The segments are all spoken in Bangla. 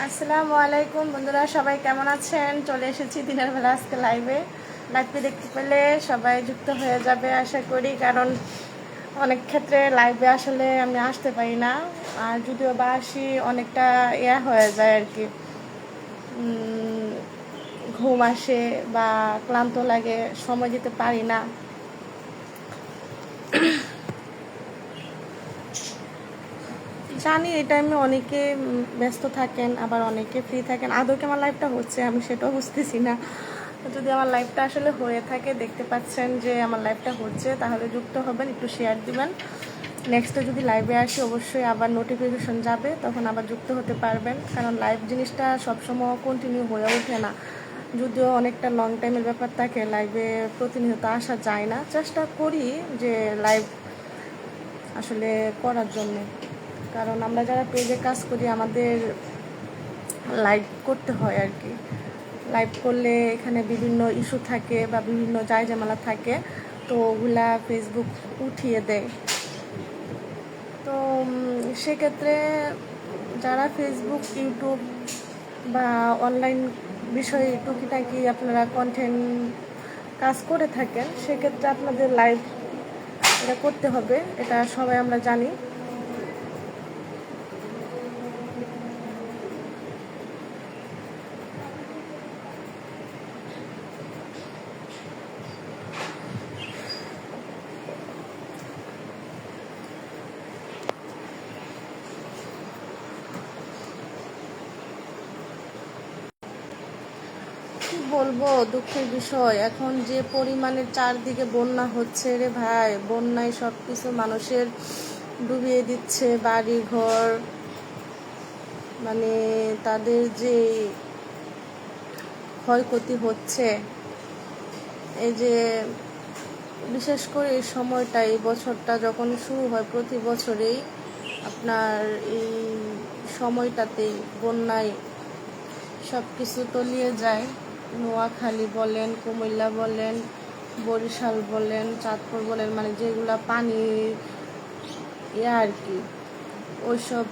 আসসালামু আলাইকুম বন্ধুরা, সবাই কেমন আছেন? চলে এসেছি দিনের বেলা আজকে লাইভে দেখতে পেলে সবাই যুক্ত হয়ে যাবে আশা করি, কারণ অনেক ক্ষেত্রে লাইভে আসলে আমি আসতে পারি না। আর যদিও বা আসি অনেকটা হয়ে যায় আর কি, ঘুম আসে বা ক্লান্ত লাগে, সময় দিতে পারি না। জানি এই টাইমে অনেকে ব্যস্ত থাকেন, আবার অনেকে ফ্রি থাকেন। আদৌ কি আমার লাইফটা হচ্ছে আমি সেটাও বুঝতেছি না। যদি আমার লাইফটা আসলে হয়ে থাকে, দেখতে পাচ্ছেন যে আমার লাইফটা হচ্ছে, তাহলে যুক্ত হবেন, একটু শেয়ার দিবেন। নেক্সটে যদি লাইভে আসি অবশ্যই আবার নোটিফিকেশন যাবে, তখন আবার যুক্ত হতে পারবেন। কারণ লাইভ জিনিসটা সবসময় কন্টিনিউ হয়ে ওঠে না, যদিও অনেকটা লং টাইমের ব্যাপার থাকে, লাইভে প্রতিনিয়ত আসা যায় না। চেষ্টা করি যে লাইভ আসলে করার জন্যে, কারণ আমরা যারা পেজে কাজ করি আমাদের লাইভ করতে হয় আর কি। লাইভ করলে এখানে বিভিন্ন ইস্যু থাকে বা বিভিন্ন জায়জামেলা থাকে, তো ওগুলা ফেসবুক উঠিয়ে দেয়। তো সেক্ষেত্রে যারা ফেসবুক, ইউটিউব বা অনলাইন বিষয়ে টুকিটাকি আপনারা কন্টেন্ট কাজ করে থাকেন, সেক্ষেত্রে আপনাদের লাইভ এটা করতে হবে, এটা সবাই আমরা জানি। কি বলবো, দুঃখের বিষয়, এখন যে পরিমাণে চারদিকে বন্যা হচ্ছে রে ভাই, বন্যায় সব কিছু মানুষের ডুবিয়ে দিচ্ছে, বাড়ি ঘর, মানে তাদের যে ক্ষয়ক্ষতি হচ্ছে। এই যে বিশেষ করে এই সময়টা, এই বছরটা যখন শুরু হয়, প্রতি বছরেই আপনার এই সময়টাতেই বন্যায় সব কিছু তলিয়ে যায়। নোয়াখালী বলেন, কুমিল্লা বলেন, বরিশাল বলেন, চাঁদপুর বলেন, মানে যেগুলা পানি আর কি, ওইসব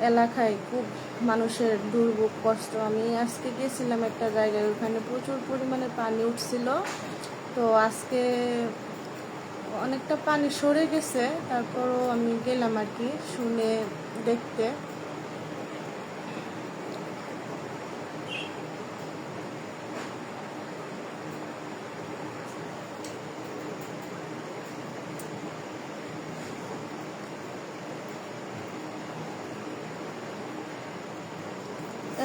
এলাকায় খুব মানুষের দুর্ভোগ কষ্ট। আমি আজকে গেছিলাম একটা জায়গায়, ওখানে প্রচুর পরিমাণে পানি উঠছিল। তো আজকে অনেকটা পানি সরে গেছে, তারপরও আমি গেলাম আর কি শুনে দেখতে।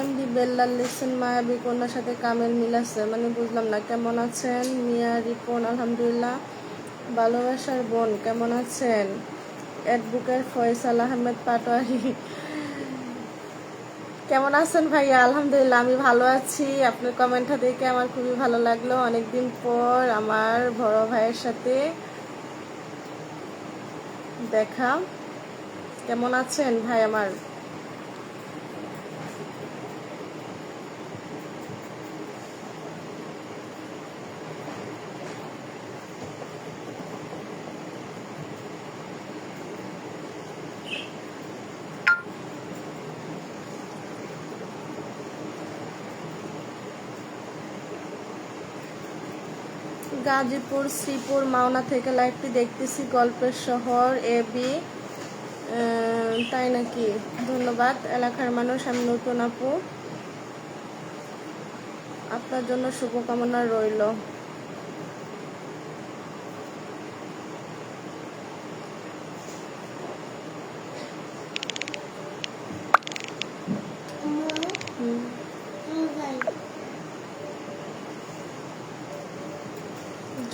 এমডি বেল্লাল লিখছেন মায়াবী কন্যার সাথে কামের মিল আছে, মানে বুঝলাম না। কেমন আছেন মিয়া রিপন? আলহামদুলিল্লাহ। ভালোবাসার বোন কেমন আছেন? অ্যাডভোকেট ফয়সাল আহমেদ পাটোয়ারি কেমন আছেন ভাইয়া? আলহামদুলিল্লাহ, আমি ভালো আছি। আপনার কমেন্টটা দেখে আমার খুবই ভালো লাগলো। অনেকদিন পর আমার বড় ভাইয়ের সাথে দেখা। কেমন আছেন ভাই আমার? গাজীপুর, শ্রীপুর, মাওনা থেকে লাইভটি দেখতেছি। গল্পের শহর এবি, তাই নাকি? ধন্যবাদ এলাকার মানুষ। আমি নতুন আপু, আপনার জন্য শুভকামনা রইল।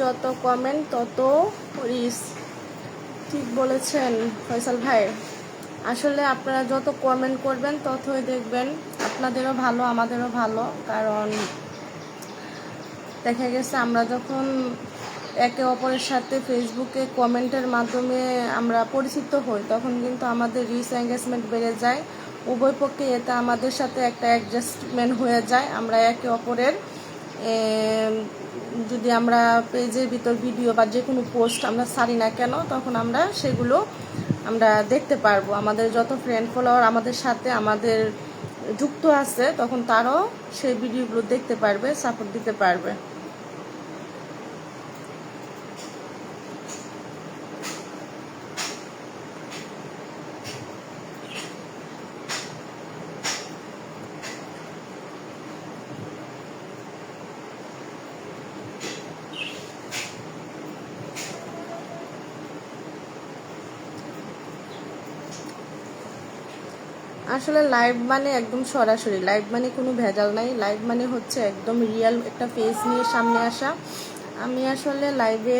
যত কমেন্ট তত রিস, ঠিক বলেছেন ফয়সাল ভাই। আসলে আপনারা যত কমেন্ট করবেন ততই দেখবেন আপনাদেরও ভালো, আমাদেরও ভালো। কারণ দেখা গেছে আমরা যখন একে অপরের সাথে ফেসবুকে কমেন্টের মাধ্যমে আমরা পরিচিত হই, তখন কিন্তু আমাদের রিচ এঙ্গেজমেন্ট বেড়ে যায় উভয় পক্ষে। এতে আমাদের সাথে একটা অ্যাডজাস্টমেন্ট হয়ে যায়। আমরা একে অপরের যদি আমরা পেজের ভিতর ভিডিও বা যে কোনো পোস্ট আমরা ছাড়ি না কেন, তখন আমরা সেগুলো আমরা দেখতে পারবো। আমাদের যত ফ্রেন্ড ফলোয়ার আমাদের সাথে আমাদের যুক্ত আছে, তখন তারাও সেই ভিডিওগুলো দেখতে পারবে, সাপোর্ট দিতে পারবে। আসলে লাইভ মানে একদম সরাসরি, লাইভ মানে কোনো ভেজাল নাই, লাইভ মানে হচ্ছে একদম রিয়েল একটা ফেস নিয়ে সামনে আসা। আমি আসলে লাইভে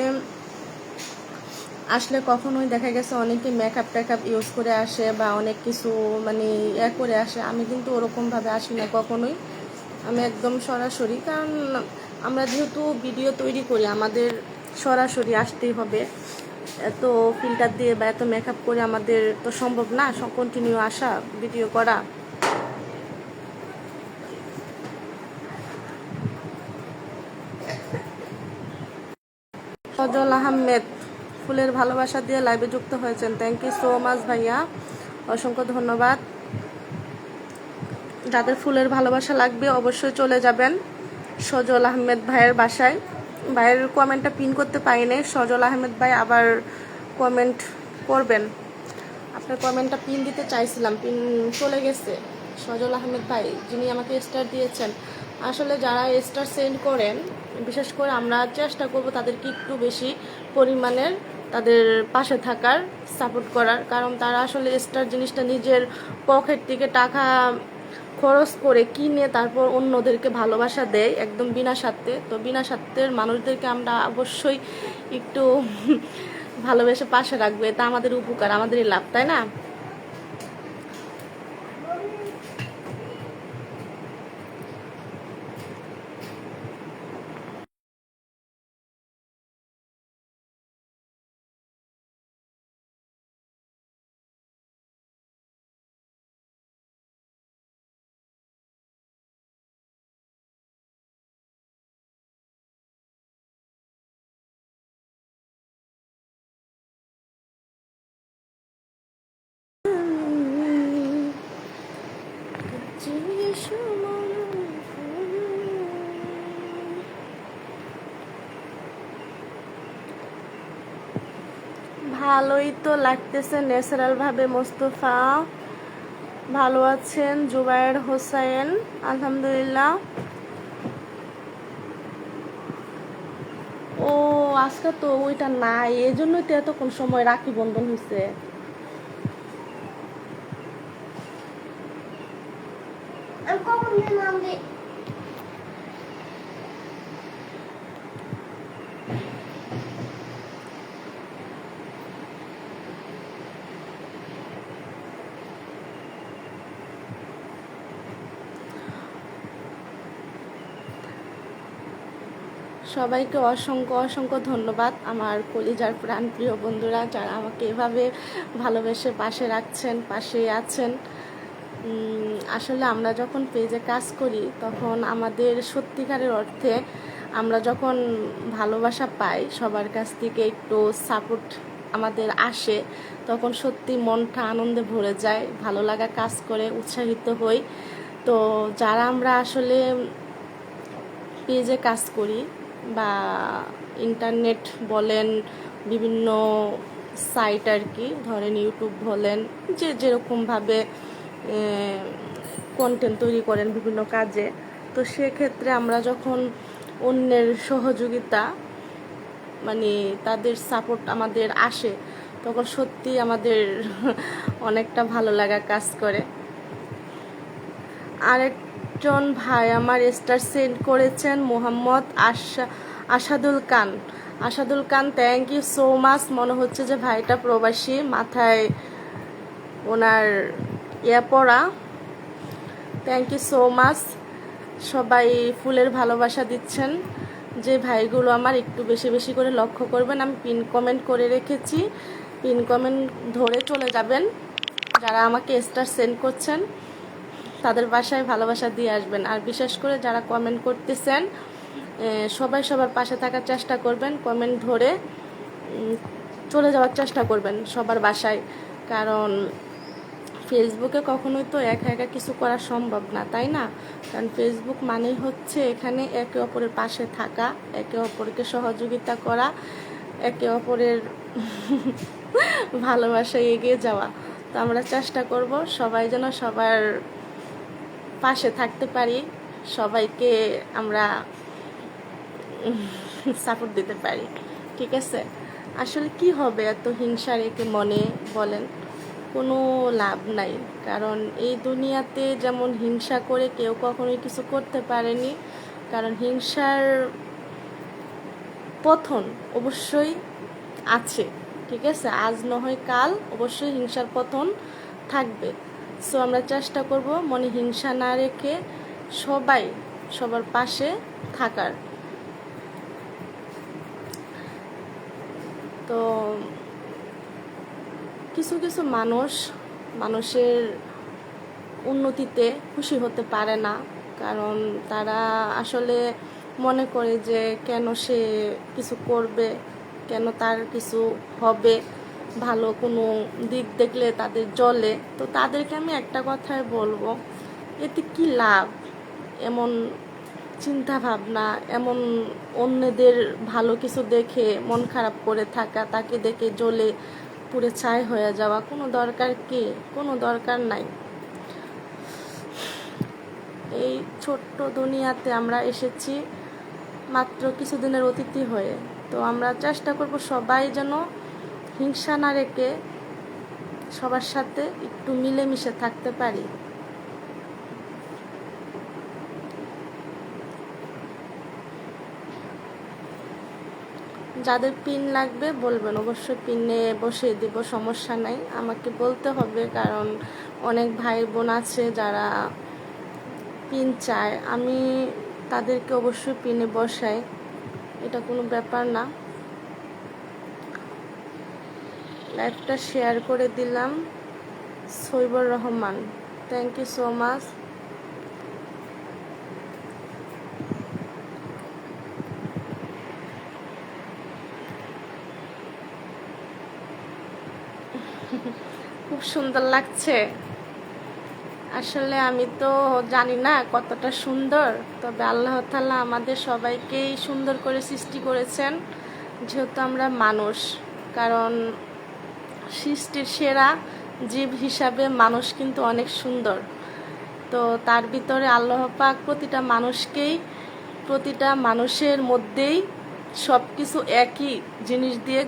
আসলে কখনোই দেখা গেছে অনেকে মেকআপ টেকআপ ইউজ করে আসে বা অনেক কিছু মানে করে আসে, আমি কিন্তু ওরকমভাবে আসি না কখনোই। আমি একদম সরাসরি, কারণ আমরা যেহেতু ভিডিও তৈরি করি আমাদের সরাসরি আসতেই হবে। এত ফিল্টার দিয়ে বা এত মেকআপ করে আমাদের তো সম্ভব না কন্টিনিউ আসা ভিডিও করা। সজল আহমেদ ফুলের ভালোবাসা দিয়ে লাইভে যুক্ত হয়েছেন, থ্যাংক ইউ সো মাচ ভাইয়া, অসংখ্য ধন্যবাদ। যাদের ফুলের ভালোবাসা লাগবে অবশ্যই চলে যাবেন সজল আহমেদ ভাইয়ের বাসায়। ভাইয়ের কমেন্টটা পিন করতে পারিনি, সজল আহমেদ ভাই আবার কমেন্ট করবেন। আপনার কমেন্টটা পিন দিতে চাইছিলাম, পিন চলে গেছে। সজল আহমেদ ভাই যিনি আমাকে স্টার দিয়েছেন, আসলে যারা স্টার সেন্ড করেন বিশেষ করে আমরা চেষ্টা করব তাদেরকে একটু বেশি পরিমাণের তাদের পাশে থাকার, সাপোর্ট করার, কারণ তারা আসলে স্টার জিনিসটা নিজের পকেট থেকে টাকা খরচ করে কিনে তারপর অন্যদেরকে ভালোবাসা দেয় একদম বিনা স্বার্থে। তো বিনা স্বার্থের মানুষদেরকে আমরা অবশ্যই একটু ভালোবেসে পাশে রাখবো, এটা আমাদের উপকার, আমাদেরই লাভ, তাই না? ভালোই তো লাগতেছে ন্যাচারাল ভাবে। মোস্তফা ভালো আছেন? জুবায়ের হোসেন আলহামদুলিল্লাহ। ও আজকে তো ওইটা নাই, এই জন্যই তো এতক্ষণ সময় রাখি বন্ধন হয়েছে। সবাইকে অসংখ্য অসংখ্য ধন্যবাদ, আমার কলিজার প্রাণপ্রিয় বন্ধুরা যারা আমাকে এভাবে ভালোবেসে পাশে রাখছেন, পাশে আছেন। আসলে আমরা যখন পেজে কাজ করি তখন আমাদের সত্যিকারের অর্থে আমরা যখন ভালোবাসা পাই সবার কাছ থেকে, একটু সাপোর্ট আমাদের আসে, তখন সত্যি মনটা আনন্দে ভরে যায়, ভালো লাগা কাজ করে, উৎসাহিত হই। তো যারা আমরা আসলে পেজে কাজ করি বা ইন্টারনেট বলেন, বিভিন্ন সাইট আর কি, ধরেন ইউটিউব বলেন, যে যেরকমভাবে কন্টেন্ট তৈরি করেন বিভিন্ন কাজে, তো সেক্ষেত্রে আমরা যখন অন্যের সহযোগিতা মানে তাদের সাপোর্ট আমাদের আসে, তখন সত্যি আমাদের অনেকটা ভালো লাগা কাজ করে। আরেকজন ভাই আমার স্টার সেন্ড করেছেন, Mohammad Asadul Khan. Asadul Khan, thank you so much. মনে হচ্ছে যে ভাইটা প্রবাসী, মাথায় ওনার পড়া। Thank you so much. সবাই ফুলের ভালোবাসা দিচ্ছেন, যে ভাইগুলো আমার একটু বেশি বেশি করে লক্ষ্য করবেন। আমি পিন কমেন্ট করে রেখেছি, পিন কমেন্ট ধরে চলে যাবেন। যারা আমাকে স্টার সেন্ড করছেন তাদের বাসায় ভালোবাসা দিয়ে আসবেন। আর বিশেষ করে যারা কমেন্ট করতেছেন সবাই সবার পাশে থাকার চেষ্টা করবেন, কমেন্ট ধরে চলে যাওয়ার চেষ্টা করবেন সবার বাসায়। কারণ ফেসবুকে কখনোই তো একা একা কিছু করা সম্ভব না, তাই না? কারণ ফেসবুক মানেই হচ্ছে এখানে একে অপরের পাশে থাকা, একে অপরকে সহযোগিতা করা, একে অপরের ভালোবাসায় এগিয়ে যাওয়া। তো আমরা চেষ্টা করব সবাই যেন সবার পাশে থাকতে পারি, সবাইকে আমরা সাপোর্ট দিতে পারি, ঠিক আছে? আসলে কি হবে এত হিংসা রেখে মনে, বলেন? কোনো লাভ নাই। কারণ এই দুনিয়াতে যেমন হিংসা করে কেউ কখনোই কিছু করতে পারেনি, কারণ হিংসার পতন অবশ্যই আছে, ঠিক আছে? আজ নয় কাল অবশ্যই হিংসার পতন থাকবে। সো আমরা চেষ্টা করব মনে হিংসা না রেখে সবাই সবার পাশে থাকার। তো কিছু কিছু মানুষের উন্নতিতে খুশি হতে পারে না, কারণ তারা আসলে মনে করে যে কেন সে কিছু করবে, কেন তার কিছু হবে, ভালো কোনো দিক দেখলে তাদের জ্বলে। তো তাদেরকে আমি একটা কথাই বলবো, এতে কি লাভ এমন চিন্তা ভাবনা, এমন অন্যদের ভালো কিছু দেখে মন খারাপ করে থাকা, তাকে দেখে জ্বলে পুড়ে ছাই হয়ে যাওয়া? কোনো দরকার কি? কোনো দরকার নাই। এই ছোট্ট দুনিয়াতে আমরা এসেছি মাত্র কিছুদিনের অতিথি হয়ে। তো আমরা চেষ্টা করব সবাই যেন হিংসা না রেখে সবার সাথে একটু মিলেমিশে থাকতে পারি। যাদের পিন লাগবে বলবেন, অবশ্যই পিনে বসিয়ে দিব, সমস্যা নাই। আমাকে বলতে হবে, কারণ অনেক ভাই বোন আছে যারা পিন চায়, আমি তাদেরকে অবশ্যই পিনে বসাই, এটা কোনো ব্যাপার না। লাইভটা শেয়ার করে দিলাম। Saibar Rahman, thank you so much. খুব সুন্দর লাগছে। আসলে আমি তো জানি না কতটা সুন্দর, তবে আল্লাহ তাআলা আমাদের সবাইকেই সুন্দর করে সৃষ্টি করেছেন, যেহেতু আমরা মানুষ। কারণ সৃষ্টির সেরা জীব হিসাবে মানুষ কিন্তু অনেক সুন্দর। তো তার ভিতরে আল্লাহ পাক প্রতিটা মানুষের মধ্যেই সব কিছু একই জিনিস দিয়ে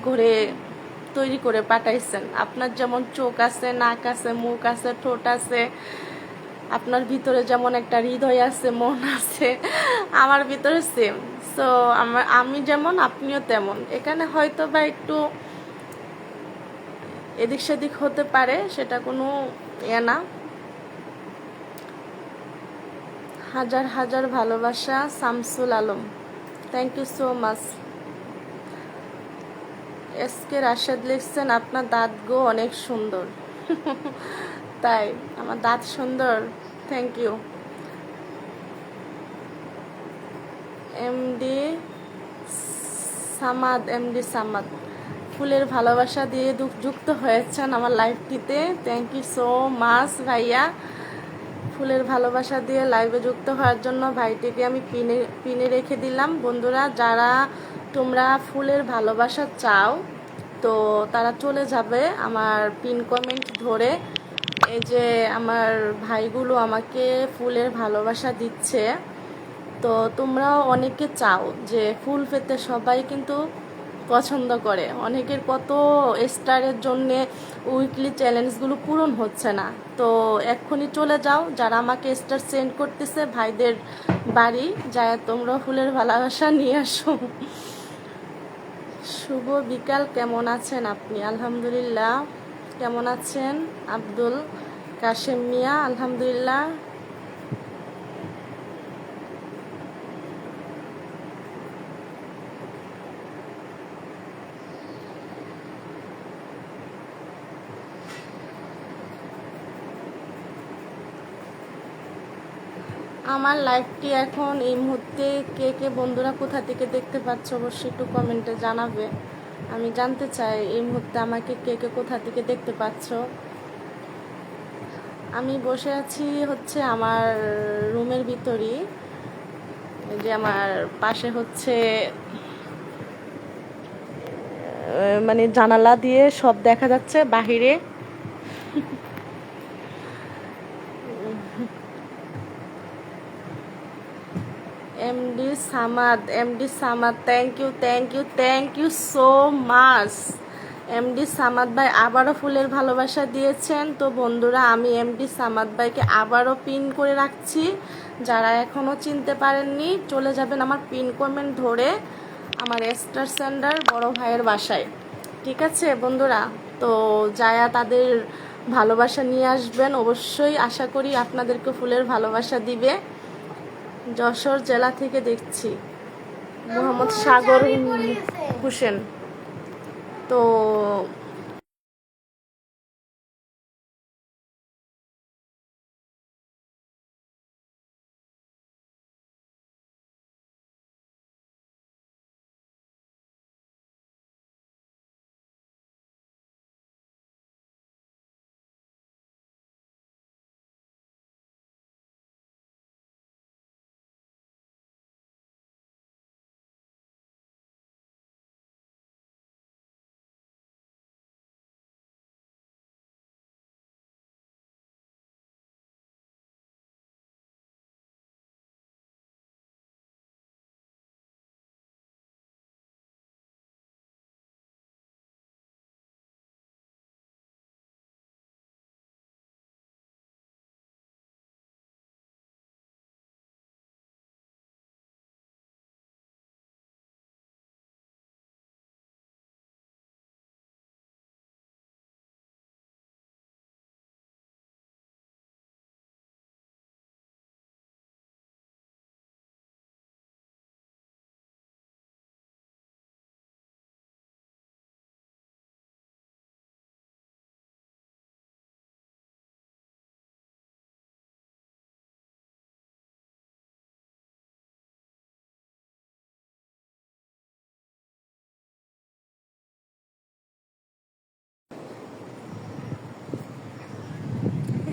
তৈরি করে পাঠাইছেন। আপনার যেমন চোখ আছে, নাক আছে, মুখ আছে, ঠোঁট আছে, আপনার ভিতরে যেমন একটা হৃদয় আছে, মন আছে, আমার ভিতরে সেম। সো আমি যেমন আপনিও তেমন। এখানে হয়তো বা একটু এদিক সেদিক হতে পারে, সেটা কোনো না। হাজার হাজার ভালোবাসা Shamsul Alam, thank you so much. SK Rashed লিখছেন আপনার দাঁত গো অনেক সুন্দর। তাই আমার দাঁত সুন্দর? Thank you. এমডি সামাদ ফুলের ভালোবাসা দিয়ে যুক্ত হয়েছেন আমার লাইভটিতে, থ্যাংক ইউ সো মাচ ভাইয়া। ফুলের ভালোবাসা দিয়ে লাইভে যুক্ত হওয়ার জন্য ভাইটিকে আমি পিনে রেখে দিলাম। বন্ধুরা, যারা তোমরা ফুলের ভালোবাসা চাও তো তারা চলে যাবে আমার পিন কমেন্ট ধরে। এই যে আমার ভাইগুলো আমাকে ফুলের ভালোবাসা দিচ্ছে, তো তোমরাও অনেকে চাও যে ফুল পেতে, সবাই কিন্তু পছন্দ করে। অনেকের কত স্টারের জন্যে উইকলি চ্যালেঞ্জগুলো পূরণ হচ্ছে না। তো এক্ষুনি চলে যাও, যারা আমাকে স্টার সেন্ড করতেছে ভাইদের বাড়ি যায়, তোমরা ফুলের ভালোবাসা নিয়ে আসো। শুভ বিকাল, কেমন আছেন আপনি? আলহামদুলিল্লাহ। কেমন আছেন আব্দুল কাশেম মিয়া? আলহামদুলিল্লাহ। আমার লাইভটি এখন এই মুহূর্তে কে কে বন্ধুরা কোথা থেকে দেখতে পাচ্ছ অবশ্যই একটু কমেন্টে জানাবে। আমি জানতে চাই এই মুহূর্তে আমাকে কে কে কোথা থেকে দেখতে পাচ্ছ। আমি বসে আছি হচ্ছে আমার রুমের ভিতরই, যে আমার পাশে হচ্ছে মানে জানালা দিয়ে সব দেখা যাচ্ছে বাহিরে। MD Samad, thank you so much. MD Samad ভাই আবারও ফুলের ভালোবাসা দিয়েছেন। তো বন্ধুরা, আমি এমডি সামাদ ভাইকে আবারও পিন করে রাখছি। যারা এখনও চিনতে পারেননি, চলে যাবেন আমার পিন কমেন্ট ধরে আমার স্টার সেন্টার বড় ভাইয়ের বাসায়। ঠিক আছে বন্ধুরা, তো যায়া তাদের ভালোবাসা নিয়ে আসবেন। অবশ্যই আশা করি আপনাদেরকে ফুলের ভালোবাসা দিবে। যশোর জেলা থেকে দেখছি, মোহাম্মদ সাগর হোসেন। তো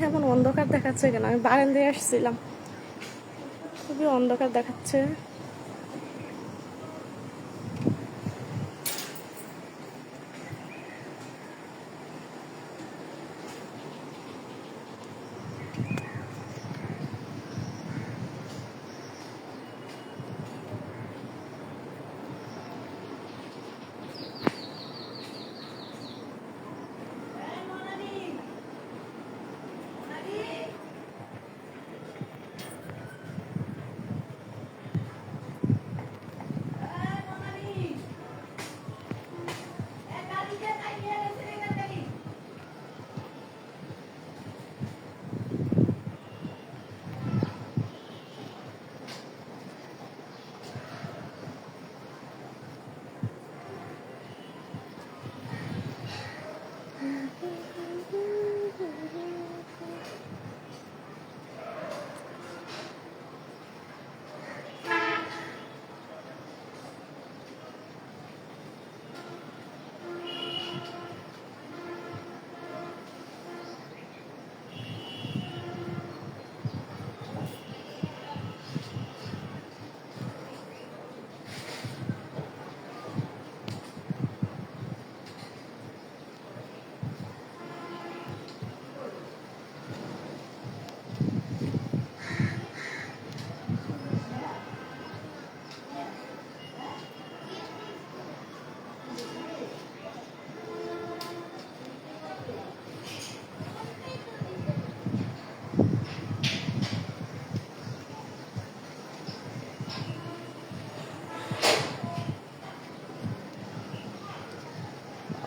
এমন অন্ধকার দেখাচ্ছে কেন? আমি বারান্দায় আসছিলাম, খুবই অন্ধকার দেখাচ্ছে।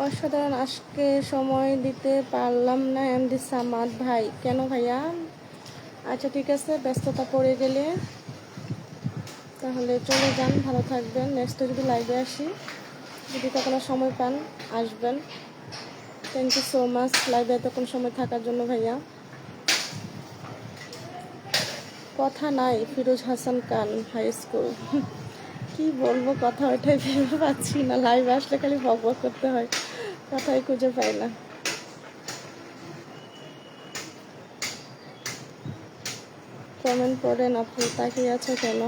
অসাধারণ। আজকে সময় দিতে পারলাম না এমডি সামাদ ভাই। কেন ভাইয়া? আচ্ছা ঠিক আছে, ব্যস্ততা পড়ে গেলে তাহলে চলে যান, ভালো থাকবেন। নেক্সটে যদি লাইভে আসি, যদি কখনো সময় পান আসবেন। থ্যাংক ইউ সো মাচ লাইভে এতক্ষণ সময় থাকার জন্য ভাইয়া। কথা নাই ফিরোজ হাসান খান হাই স্কুল। কি বলবো, কথা ওইটাই ভেবে পাচ্ছি না। লাইভে আসলে খালি বক বক করতে হয়, কথাই খুঁজে পাই না। কমেন্ট পড়েন আপু, তাকিয়ে আছো কেন?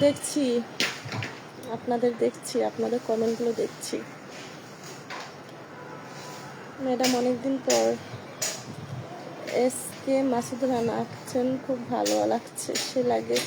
দেখছি আপনাদের কমেন্টগুলো দেখছি। ম্যাডাম অনেকদিন পর এসকে মাসুদ রানা আঁকছেন, খুব ভালো লাগছে, সে লাগে।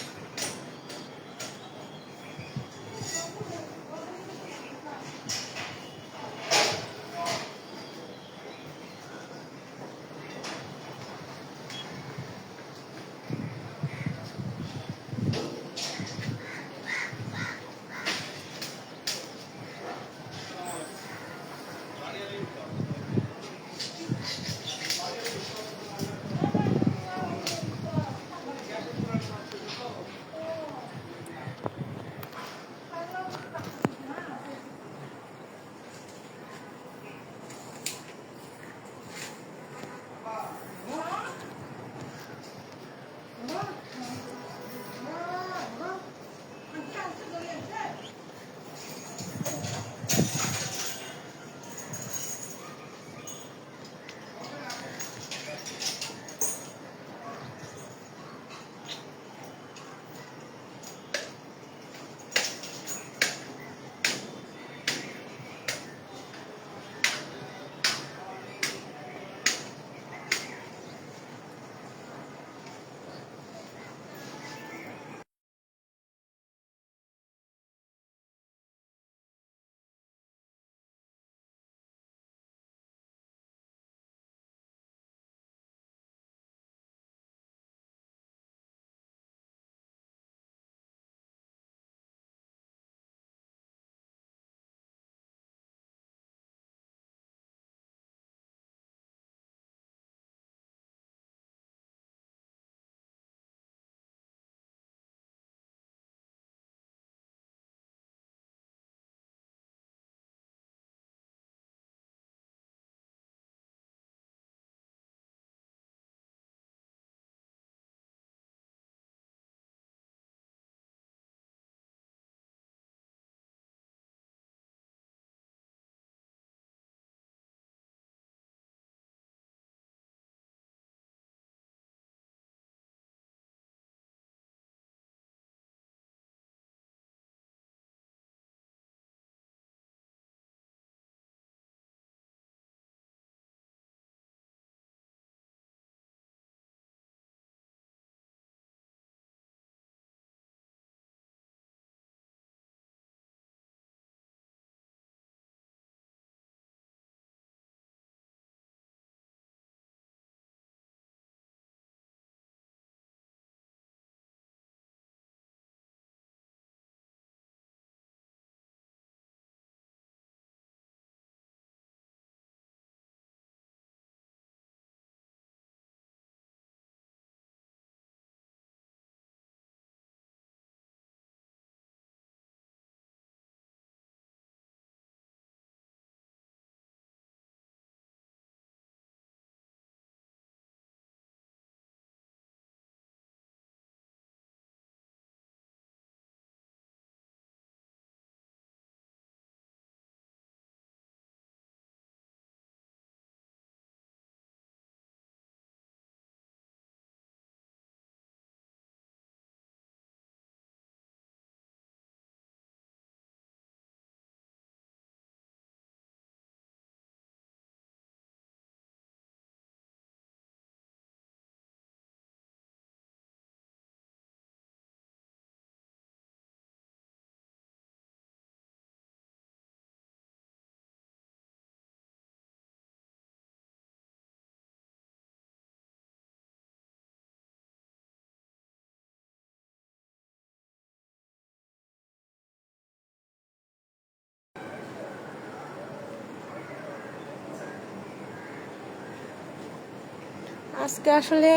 আজকে আসলে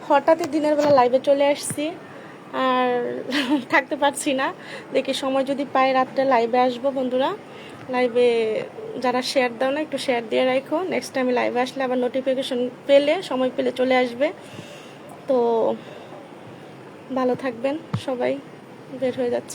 হঠাৎই দিনের বেলা লাইভে চলে আসছি, আর থাকতে পারছি না। দেখি সময় যদি পাই রাত্রে লাইভে আসবো। বন্ধুরা, লাইভে যারা শেয়ার দাও না, একটু শেয়ার দিয়ে রাখো। নেক্সট টাইম লাইভে আসলে আবার নোটিফিকেশন পেলে, সময় পেলে চলে আসবে। তো ভালো থাকবেন সবাই। বের হয়ে যাচ্ছি।